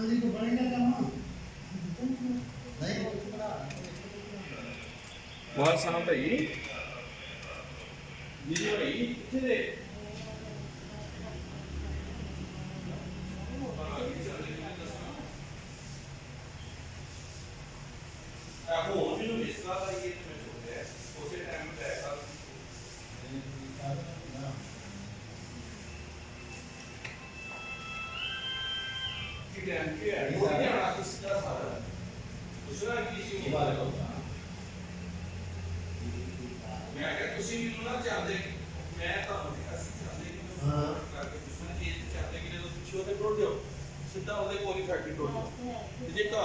अली को बनेगा काम नहीं ਬਹੁਤ ਸਾਹ ਭਾਈ ਜੀ ਭਾਈ ਕਿੱਥੇ ਦੇ ਆਹੋ ਮੈਨੂੰ ਵਿਸਵਾ ਦਾ ਇਹ ਤੇ ਮੈਂ ਉਸੇ ਟਾਈਮ ਤੇ ਐਸਾ ਕਿ ਟਾਈਮ ਕੀ ਹੈ ਉਹ ਨਹੀਂ ਆਣਾ ਕਿਸਦਾ ਸਾਰਾ ਦੂਸਰਾ ਕੀ ਸੀ ਮੈਂ ਕਿਹਾ ਤੁਸੀਂ ਮੈਨੂੰ ਨਾ ਚਾਹਦੇ ਮੈਂ ਤੁਹਾਨੂੰ ਕਿਹਾ ਸੀ ਚਾਹਦੇ ਕਿ ਹਾਂ ਕਰਕੇ ਤੁਸੀਂ ਇਹ ਚਾਹਦੇ ਕਿ ਜਦੋਂ ਪਿੱਛੇ ਉਹਦੇ ਟੁੱਟ ਜਾਓ ਸਿੱਧਾ ਉਹਦੇ ਕੋਲ ਹੀ ਫੈਕਟਰੀ ਟੁੱਟ ਜਾਓ ਤੇ ਜੇ